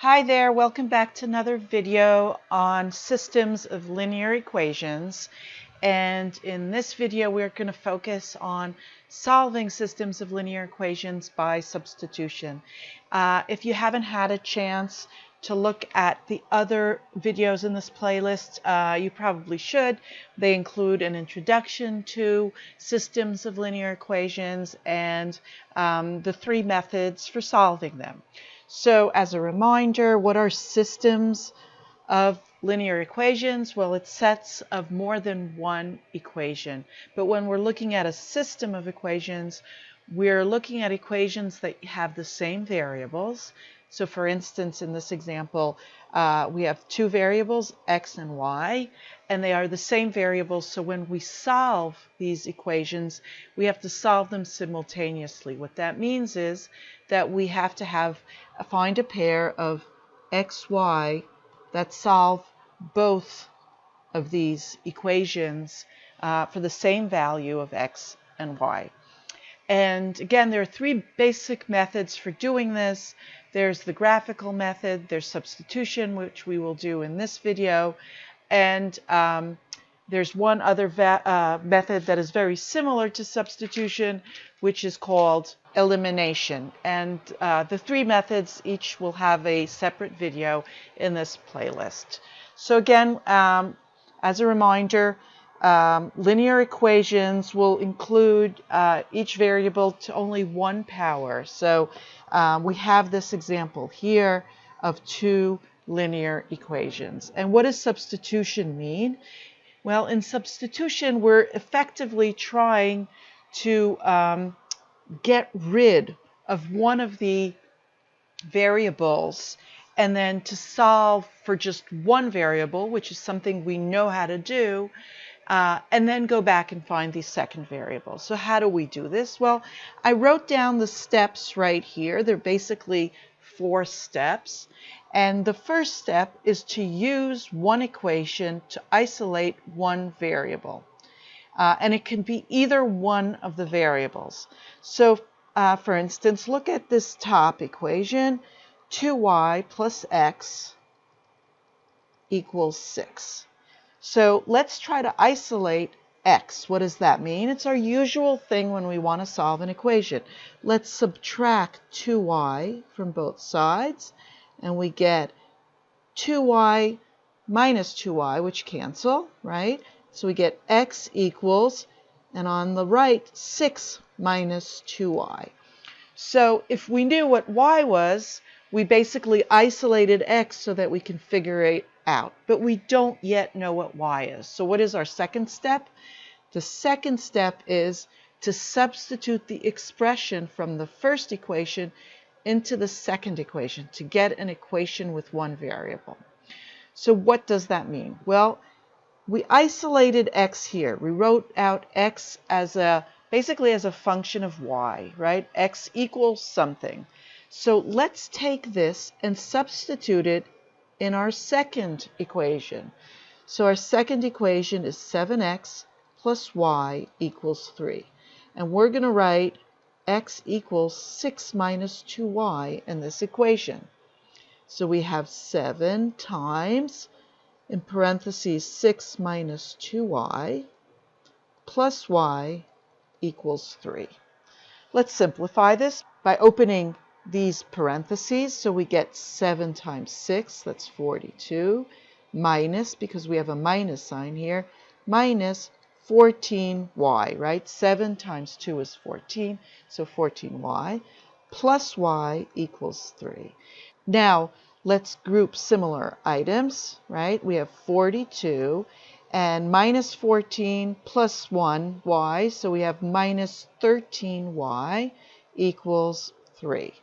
Hi there, welcome back to another video on systems of linear equations. And in this video, we're going to focus on solving systems of linear equations by substitution. If you haven't had a chance to look at the other videos in this playlist, you probably should. They include an introduction to systems of linear equations and the three methods for solving them. So as a reminder, what are systems of linear equations? Well, it's sets of more than one equation. But when we're looking at a system of equations, we're looking at equations that have the same variables. So for instance, in this example, we have two variables, x and y, and they are the same variables. So when we solve these equations, we have to solve them simultaneously. What that means is that we have to find a pair of x, y that solve both of these equations for the same value of x and y. And again, there are three basic methods for doing this. There's the graphical method, there's substitution, which we will do in this video, and there's one other method that is very similar to substitution, which is called elimination. And the three methods each will have a separate video in this playlist. So again, as a reminder, linear equations will include each variable to only one power. So we have this example here of two linear equations. And what does substitution mean? Well, in substitution, we're effectively trying to get rid of one of the variables and then to solve for just one variable, which is something we know how to do, and then go back and find the second variable. So how do we do this? Well, I wrote down the steps right here. They're basically 4 steps. And the first step is to use one equation to isolate one variable. And it can be either one of the variables. So, for instance, look at this top equation. 2y plus x equals 6. So let's try to isolate x. What does that mean? It's our usual thing when we want to solve an equation. Let's subtract 2y from both sides, and we get 2y minus 2y, which cancel, right? So we get x equals, and on the right, 6 minus 2y. So if we knew what y was, we basically isolated x so that we can figure it out. But we don't yet know what y is. So what is our second step? The second step is to substitute the expression from the first equation into the second equation to get an equation with one variable. So what does that mean? Well, we isolated x here. We wrote out x as basically as a function of y, right? X equals something. So let's take this and substitute it in our second equation. So our second equation is 7x plus y equals 3. And we're going to write x equals 6 minus 2y in this equation. So we have 7 times, in parentheses, 6 minus 2y plus y equals 3. Let's simplify this by opening these parentheses. So we get 7 times 6, that's 42, minus, because we have a minus sign here, minus 14y, right? 7 times 2 is 14, so 14y, plus y equals 3. Now, let's group similar items, right? We have 42 and minus 14 plus 1y, so we have minus 13y equals 3.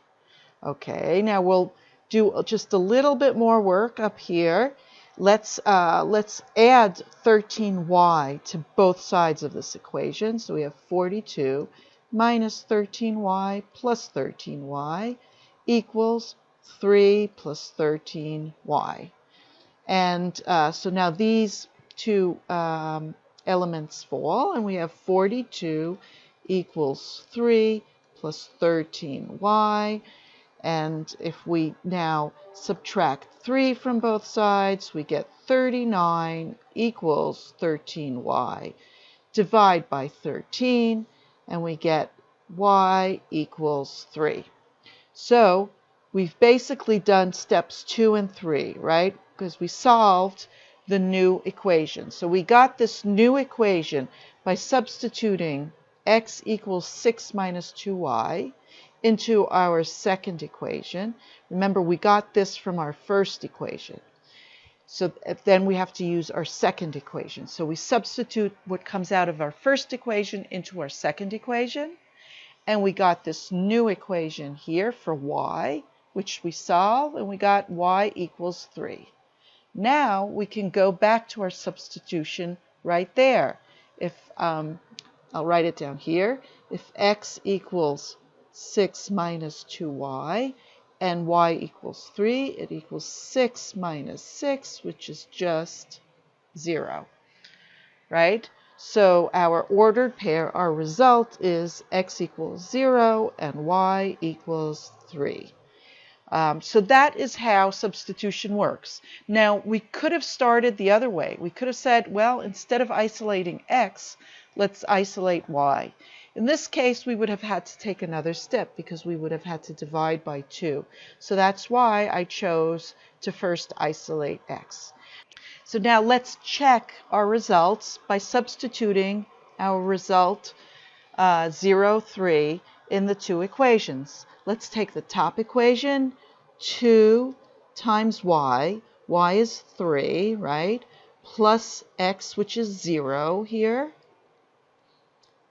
Okay, now we'll do just a little bit more work up here. Let's add 13y to both sides of this equation. So we have 42 minus 13y plus 13y equals 3 plus 13y. And so now these two elements fall, and we have 42 equals 3 plus 13y. And if we now subtract 3 from both sides, we get 39 equals 13y. Divide by 13, and we get y equals 3. So we've basically done steps 2 and 3, right? Because we solved the new equation. So we got this new equation by substituting x equals 6 minus 2y into our second equation. Remember, we got this from our first equation. So then we have to use our second equation. So we substitute what comes out of our first equation into our second equation. And we got this new equation here for y, which we solve, and we got y equals 3. Now we can go back to our substitution right there. If I'll write it down here. If x equals 6 minus 2y and y equals 3, it equals 6 minus 6, which is just 0, right? So our ordered pair, our result is x equals 0 and y equals 3. So that is how substitution works. Now, we could have started the other way. We could have said, well, instead of isolating x, let's isolate y. In this case, we would have had to take another step because we would have had to divide by 2. So that's why I chose to first isolate x. So now let's check our results by substituting our result 0, 3 in the two equations. Let's take the top equation, 2 times y is 3, right? Plus x, which is 0 here,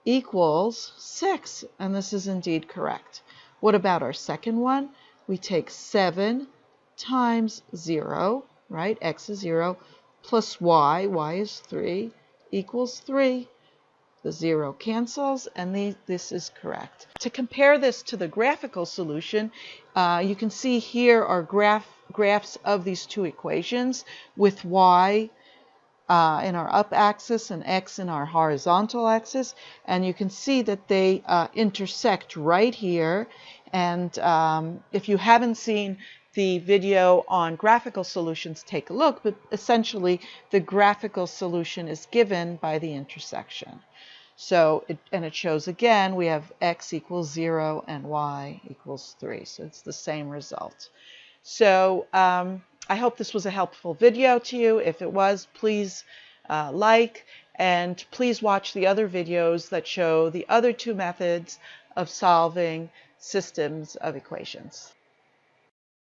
equals 6. And this is indeed correct. What about our second one? We take 7 times 0, right? X is 0, plus y is 3, equals 3. The 0 cancels, and this is correct. To compare this to the graphical solution, you can see here are graphs of these two equations with y in our up axis and x in our horizontal axis, and you can see that they intersect right here. And if you haven't seen the video on graphical solutions, take a look, but essentially the graphical solution is given by the intersection. So, it shows again, we have x equals 0 and y equals 3. So it's the same result. So I hope this was a helpful video to you. If it was, please like, and please watch the other videos that show the other two methods of solving systems of equations.